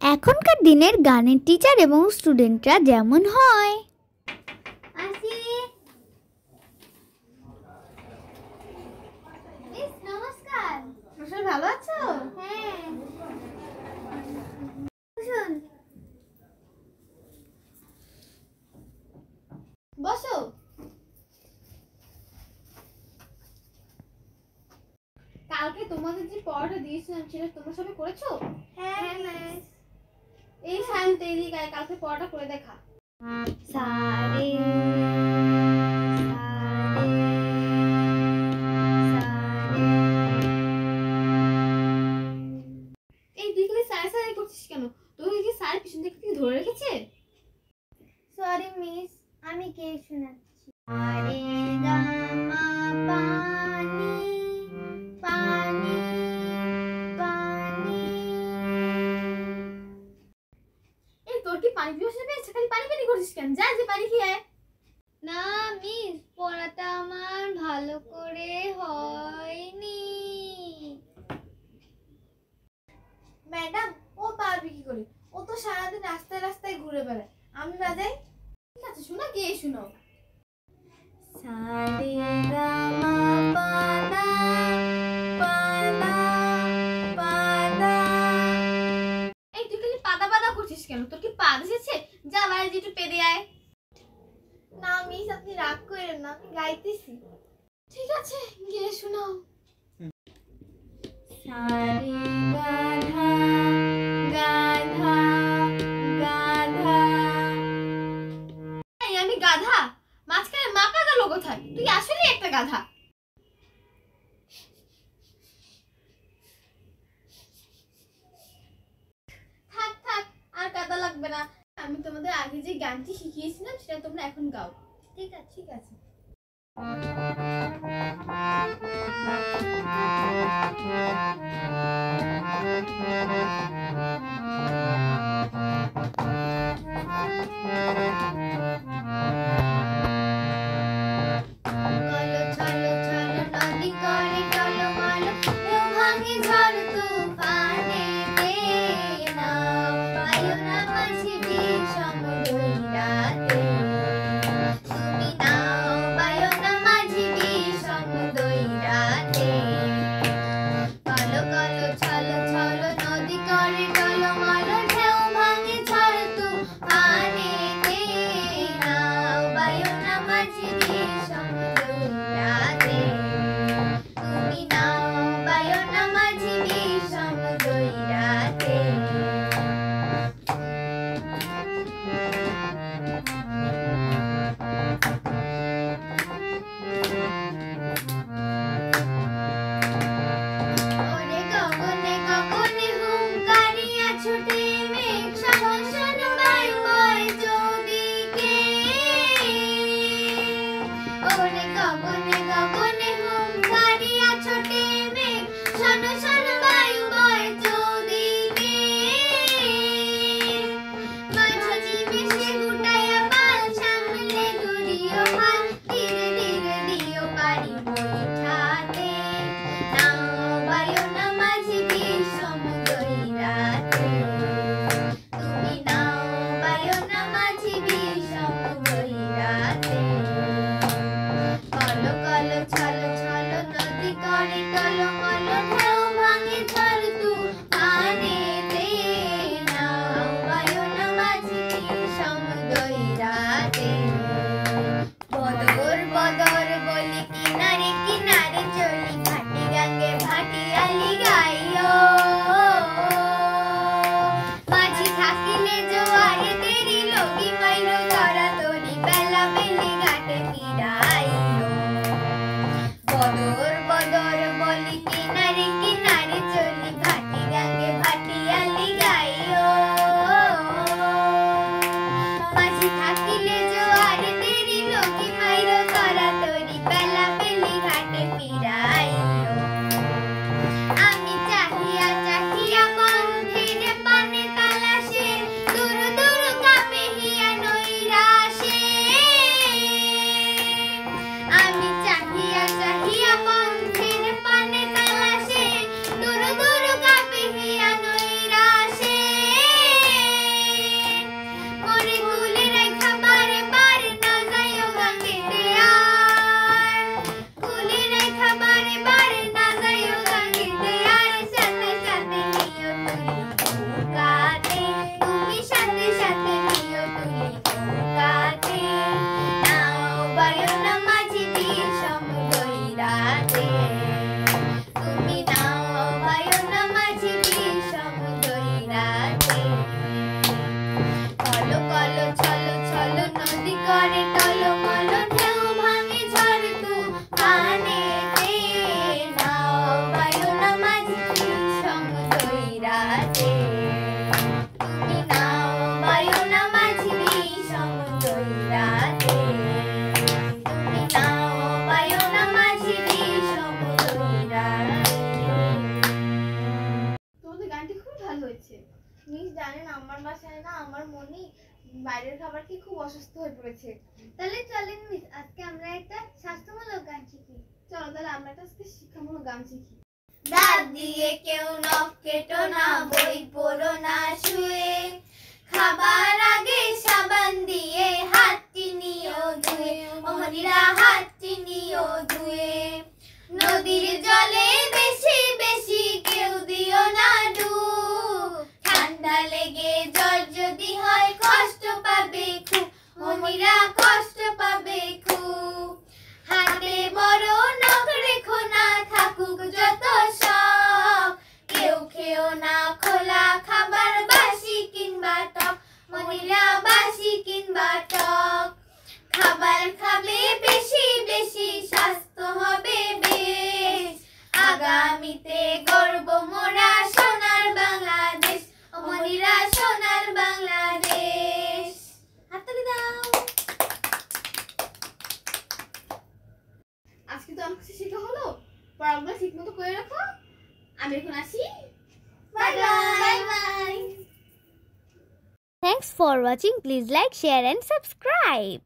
এখনকার দিনের গানের টিচার এবং স্টুডেন্টরা যেমন হয়। আসি মিস, নমস্কার। নমস্কার, ভালো আছো? হ্যাঁ, বসুন। বসো। কালকে তোমাদের যে পড়াটা দিয়েছিলাম সেটা তোমরা সবাই করেছো? হ্যাঁ মিস। এই সায়ন্ত এদিকে আয়, কালকে পড়াটা করে দেখা। সারে এই তুই খালি সারে সারে করছিস কেন? তোকে কি স্যার পিছন থেকে কি ধরে রেখেছে? সরি মিস, আমি কে শোনাচ্ছি। আরে গামা পানি পানি পানি। এই তোর কি পানি পিপাসা পেয়েছে? খালি পানি পানি করছিস কেন? যা যে পানি খেয়ে আয়। না মিস, পড়াটা আমার ভালো করে হয়নি। ম্যাডাম, ও পারবে কি করে? ও তো সারাদিন রাস্তায় রাস্তায় ঘুরে বেড়ায়। আমি বাজাই। ঠিক আছে, শোনা কে শোনাও। সারে গামা পাদা পাদা পাদা। এই তুই খালি পাদা পাদা করছিস কেন? তোর কি পা এসেছে? যা বাইরে যে একটু পেদে আয়। না মিস, আপনি রাগ করেন না, আমি গাইতেছি। ঠিক আছে, গিয়ে শোনাও। সারে গাধা গাধা গাধা। এই আমি গাধা? মাঝখানে মাপা গেল কোথায়? তুই আসলে একটা গাধা। থাক থাক, আর কাদা লাগবে না। আমি তোমাদের আগে যে গানটি শিখিয়েছিলাম সেটা তোমরা এখন গাও। ঠিক আছে ঠিক আছে। গলো চলো চলো নদী করে টলমল, ঢেউ ভাঙে ঝড় তুফানেতে। নাও পায়ো না মাঝি বিষম দৈরাতে। তুমি নাও পায়ো না মাঝি বিষম দৈরাতে। গলো গলো চলো চলো নদী করে টলমল, ঢেউ ভাঙে ঝড় তুফানেতে। নাও পায়ো না মাঝি বিষম দৈরাতে। তুমি নাও পায়ো না মাঝি বিষম দৈরাতে। ওরে গগনে গগনে হুঙ্কারিয়া ছুটে মেঘ, সহসন বায়ু বয় চৌদিকে। ওরে গগনে গগনে হুঙ্কারিয়া ছুটে মেঘ, সহসন বায়ু বয় চৌদিকে। মাঝি বেশে গুটায়া পাল, সামলে ধরিও হাল, ধীরে ধীরে দিও পারি বৈঠাতে। নাও বায়ো না মাঝি বিষম দৈরাতে। জানেন আমার বাসায় না আমার মনি বাইরের খাবার কি খুব অসুস্থ হয়ে পড়েছে। তাহলে চলেন মিস আজকে আমরা একটা স্বাস্থ্যমূলক গান শিখি। চলো তাহলে আমরা একটা আজকে শিক্ষামূলক গান শিখি। দাঁত দিয়ে কেউ নখ কেটো না, বই পড়ো না শুয়ে, খাবার আগে সাবান দিয়ে হাতটি নিও ধুয়ে, অমনিরা হাতটি নিও ধুয়ে। নদীর জলে বেশি বেশি কেউ দিও না ডুব, ঠান্ডা লেগে জ্বর যদি হয় কষ্ট পাবে খুব, অমনিরা কষ্ট পাবে খুব। হাতে বড় নখ রেখো না, থাকুক যত সব, কেউ খেও না খোলা খাবার, বাসি কিংবা টক, মনিরা বাসি কিংবা টক। খাবার খাবে বেশি বেশি, স্বাস্থ্য হবে বেশ, আগামীতে গর্ব মোরা সোনার বাংলাদেশ, মনিরা সোনার বাংলাদেশ। হাততালি দাও। আজকে তো অনেক কিছু শেখা হলো, পড়াগুলো ঠিক মতো করে রাখো। আমি এখন আসি, bye bye bye. Thanks for watching. Please like, share and subscribe.